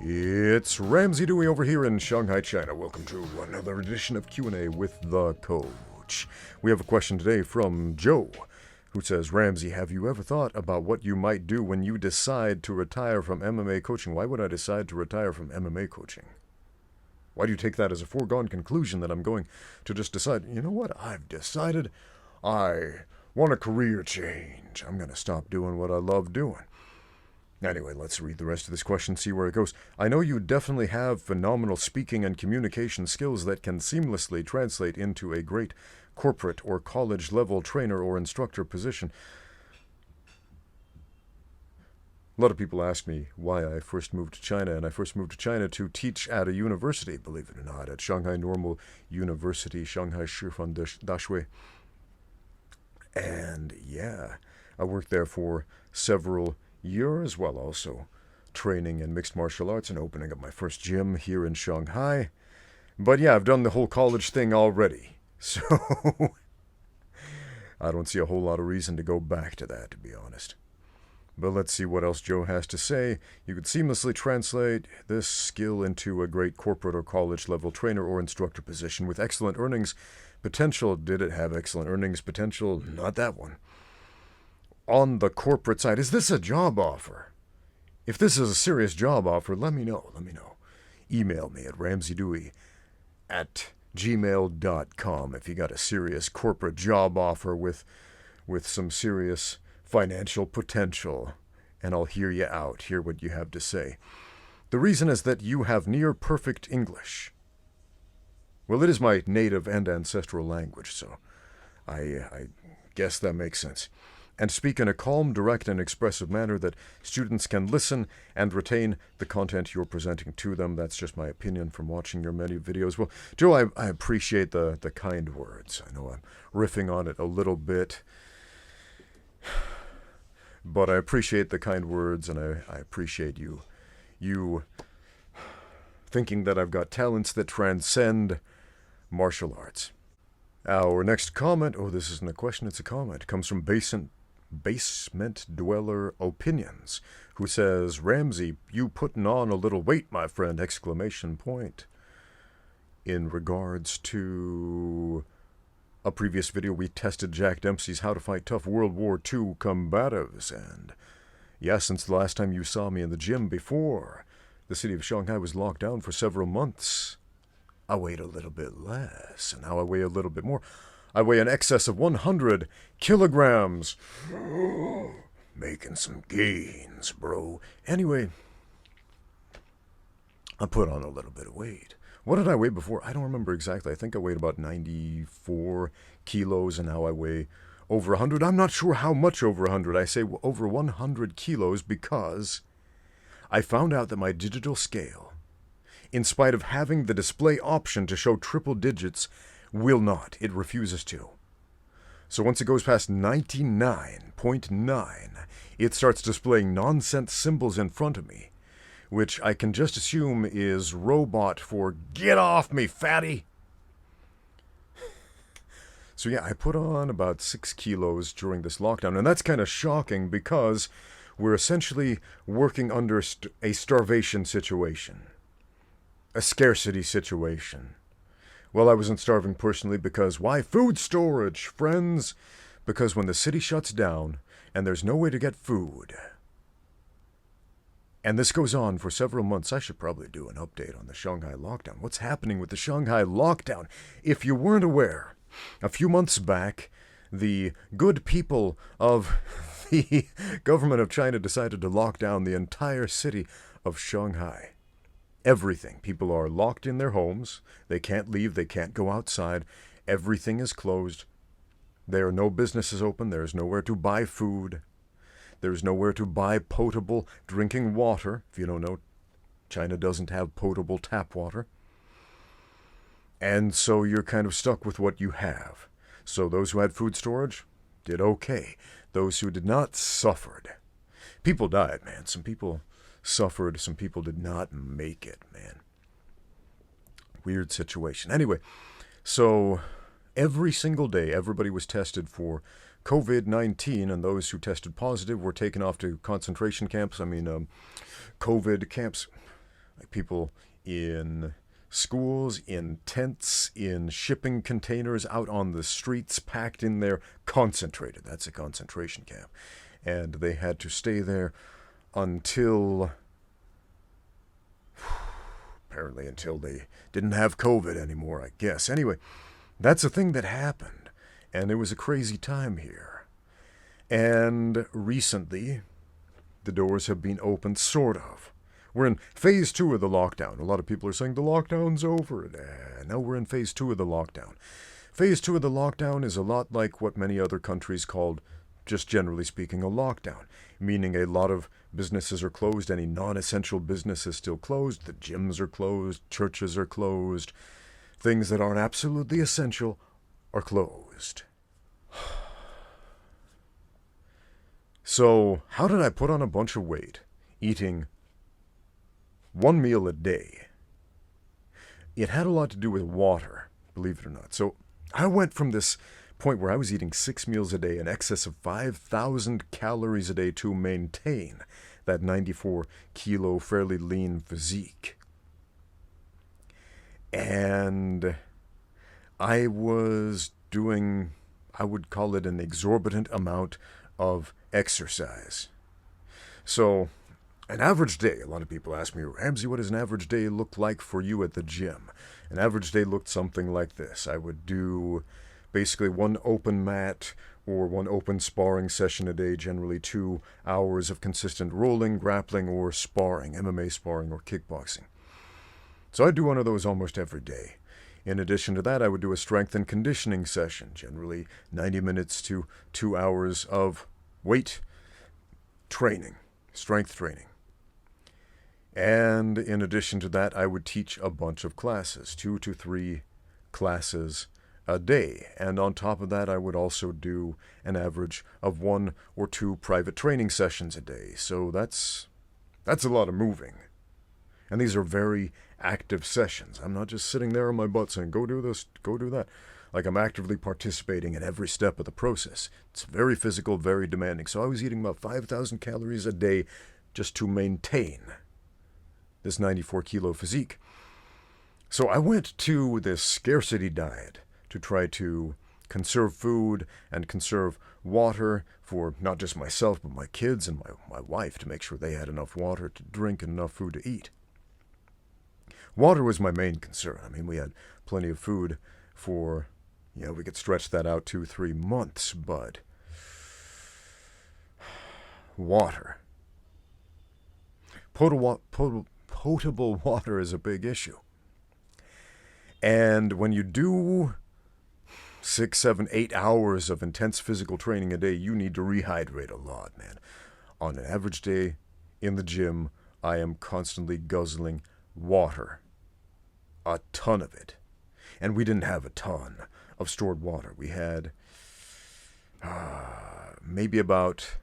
It's Ramsey Dewey over here in Shanghai, China. Welcome to another edition of Q&A with the Coach. We have a question today from Joe, who says, Ramsey, have you ever thought about what you might do when you decide to retire from MMA coaching? Why would I decide to retire from MMA coaching? Why do you take that as a foregone conclusion that I'm going to just decide, you know what, I've decided I want a career change. I'm going to stop doing what I love doing. Anyway, let's read the rest of this question, see where it goes. I know you definitely have phenomenal speaking and communication skills that can seamlessly translate into a great corporate or college-level trainer or instructor position. A lot of people ask me why I first moved to China, and I first moved to China to teach at a university, believe it or not, at Shanghai Normal University, Shanghai Shifan Dashui. And yeah, I worked there for several years, while also training in mixed martial arts and opening up my first gym here in Shanghai. But yeah, I've done the whole college thing already, so I don't see a whole lot of reason to go back to that, to be honest. But let's see what else Joe has to say. You could seamlessly translate this skill into a great corporate or college-level trainer or instructor position with excellent earnings potential. Did it have excellent earnings potential? Not that one. On the corporate side, is this a job offer? If this is a serious job offer, let me know. Email me at ramseydewey@gmail.com if you got a serious corporate job offer with some serious financial potential, and I'll hear you out, hear what you have to say. The reason is that you have near perfect English. Well, it is my native and ancestral language, so I guess that makes sense. And speak in a calm, direct, and expressive manner that students can listen and retain the content you're presenting to them. That's just my opinion from watching your many videos. Well, Joe, I appreciate the kind words. I know I'm riffing on it a little bit, but I appreciate the kind words, and I appreciate you thinking that I've got talents that transcend martial arts. Our next comment, this isn't a question, it's a comment, comes from Basement Dweller Opinions, who says, Ramsey, you putting on a little weight, my friend, ! In regards to a previous video, we tested Jack Dempsey's How to Fight Tough World War II Combatives, and yeah, since the last time you saw me in the gym before the city of Shanghai was locked down for several months, I weighed a little bit less, and now I weigh a little bit more. I weigh in excess of 100 kilograms. Making some gains, bro. Anyway, I put on a little bit of weight. What did I weigh before? I don't remember exactly. I think I weighed about 94 kilos, and now I weigh over 100. I'm not sure how much over 100. I say over 100 kilos because I found out that my digital scale, in spite of having the display option to show triple digits, will not. It refuses to. So once it goes past 99.9, it starts displaying nonsense symbols in front of me, which I can just assume is robot for get off me, fatty. So yeah, I put on about 6 kilos during this lockdown, and that's kind of shocking because we're essentially working under a starvation situation, a scarcity situation. Well, I wasn't starving personally because why? Food storage, friends. Because when the city shuts down and there's no way to get food, and this goes on for several months, I should probably do an update on the Shanghai lockdown. What's happening with the Shanghai lockdown? If you weren't aware, a few months back, the good people of the government of China decided to lock down the entire city of Shanghai. Everything. People are locked in their homes. They can't leave. They can't go outside. Everything is closed. There are no businesses open. There is nowhere to buy food. There is nowhere to buy potable drinking water. If you don't know, China doesn't have potable tap water. And so you're kind of stuck with what you have. So those who had food storage did okay. Those who did not suffered. People died, man. Some people suffered, some people did not make it, man. Weird situation. Anyway, so every single day, everybody was tested for COVID-19, and those who tested positive were taken off to concentration camps. COVID camps. Like people in schools, in tents, in shipping containers, out on the streets, packed in there, concentrated. That's a concentration camp. And they had to stay there until, apparently until they didn't have COVID anymore, I guess. Anyway, that's a thing that happened. And it was a crazy time here. And recently, the doors have been opened, sort of. We're in phase 2 of the lockdown. A lot of people are saying the lockdown's over. No, we're in phase 2 of the lockdown. Phase 2 of the lockdown is a lot like what many other countries called, just generally speaking, a lockdown. Meaning a lot of businesses are closed. Any non-essential business is still closed. The gyms are closed. Churches are closed. Things that aren't absolutely essential are closed. So, how did I put on a bunch of weight? Eating one meal a day. It had a lot to do with water, believe it or not. So, I went from this point where I was eating 6 meals a day, in excess of 5,000 calories a day to maintain that 94 kilo fairly lean physique. And I was doing, I would call it an exorbitant amount of exercise. So, an average day, a lot of people ask me, Ramsey, what does an average day look like for you at the gym? An average day looked something like this. I would do basically one open mat or one open sparring session a day, generally 2 hours of consistent rolling, grappling, or sparring, MMA sparring or kickboxing. So I'd do one of those almost every day. In addition to that, I would do a strength and conditioning session, generally 90 minutes to 2 hours of weight training, strength training. And in addition to that, I would teach a bunch of classes, 2 to 3 classes a day. And on top of that, I would also do an average of 1 or 2 private training sessions a day. So that's a lot of moving. And these are very active sessions. I'm not just sitting there on my butt saying, go do this, go do that. Like I'm actively participating in every step of the process. It's very physical, very demanding. So I was eating about 5,000 calories a day just to maintain this 94 kilo physique. So I went to this scarcity diet to try to conserve food and conserve water for not just myself, but my kids and my wife, to make sure they had enough water to drink and enough food to eat. Water was my main concern. I mean, we had plenty of food for, we could stretch that out 2-3 months, but water. Potable water is a big issue. And when you do 6, 7, 8 hours of intense physical training a day, you need to rehydrate a lot, man. On an average day in the gym, I am constantly guzzling water. A ton of it. And we didn't have a ton of stored water. We had maybe about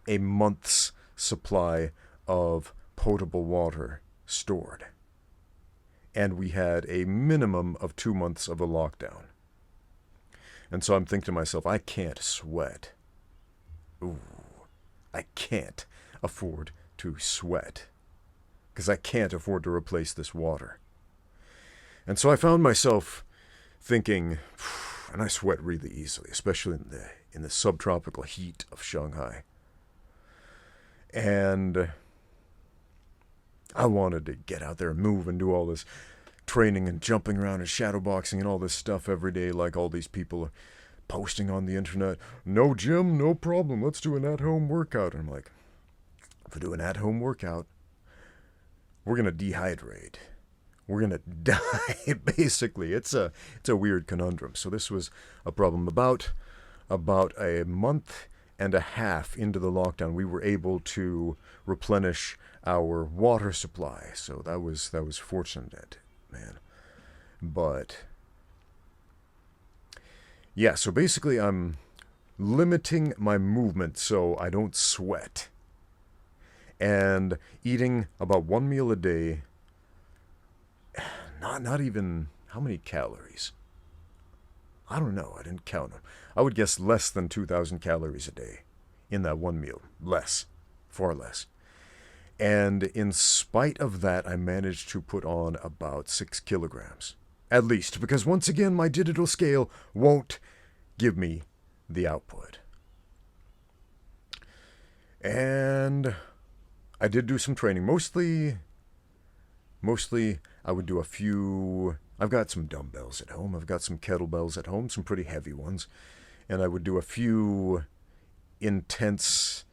a month's supply of potable water stored. And we had a minimum of 2 months of a lockdown. And so I'm thinking to myself, I can't sweat. I can't afford to sweat. Because I can't afford to replace this water. And so I found myself thinking, and I sweat really easily, especially in the subtropical heat of Shanghai. And I wanted to get out there and move and do all this training and jumping around and shadowboxing and all this stuff every day, like all these people are posting on the internet. No gym, no problem. Let's do an at-home workout. And I'm like, if we do an at-home workout, we're going to dehydrate. We're going to die, basically. It's a weird conundrum. So this was a problem. About a month and a half into the lockdown, we were able to replenish our water supply. So that was fortunate, man. But yeah, so basically I'm limiting my movement so I don't sweat. And eating about 1 meal a day. Not even, how many calories? I don't know, I didn't count them. I would guess less than 2,000 calories a day in that 1 meal. Less, far less. And in spite of that, I managed to put on about 6 kilograms. At least, because once again, my digital scale won't give me the output. And I did do some training. Mostly I would do a few... I've got some dumbbells at home. I've got some kettlebells at home, some pretty heavy ones. And I would do a few intense,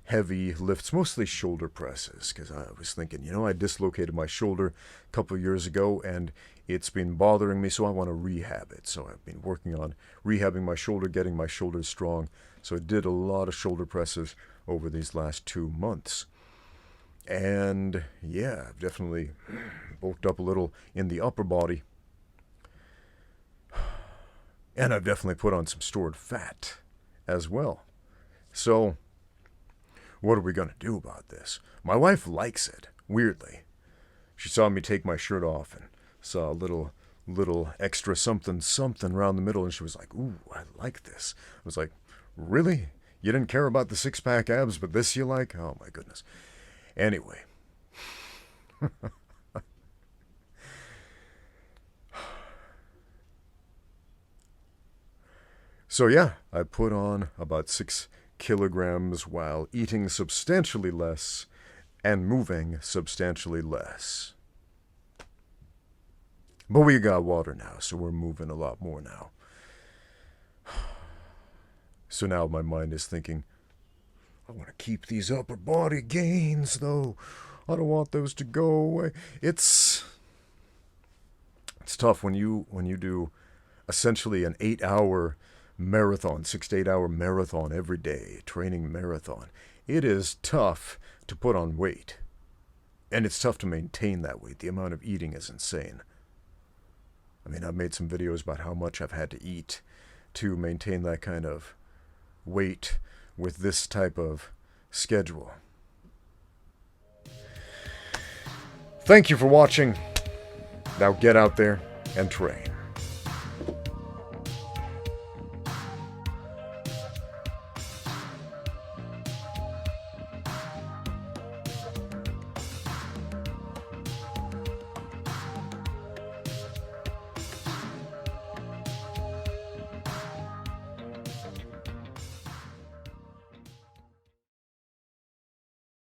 heavy lifts, mostly shoulder presses, because I was thinking, I dislocated my shoulder a couple of years ago, and it's been bothering me, so I want to rehab it. So I've been working on rehabbing my shoulder, getting my shoulders strong. So I did a lot of shoulder presses over these last 2 months. And yeah, I've definitely bulked up a little in the upper body. And I've definitely put on some stored fat as well. So what are we going to do about this? My wife likes it, weirdly. She saw me take my shirt off and saw a little extra something around the middle, and she was like, "Ooh, I like this." I was like, "Really? You didn't care about the six-pack abs, but this you like?" Oh my goodness. Anyway. So yeah, I put on about 6 kilograms while eating substantially less and moving substantially less. But we got water now, so we're moving a lot more now. So now my mind is thinking, I want to keep these upper body gains, though. I don't want those to go away. It's tough when you do essentially an 8-hour marathon, 6 to 8 hour marathon every day, training marathon. It is tough to put on weight. And it's tough to maintain that weight. The amount of eating is insane. I mean, I've made some videos about how much I've had to eat to maintain that kind of weight with this type of schedule. Thank you for watching. Now get out there and train.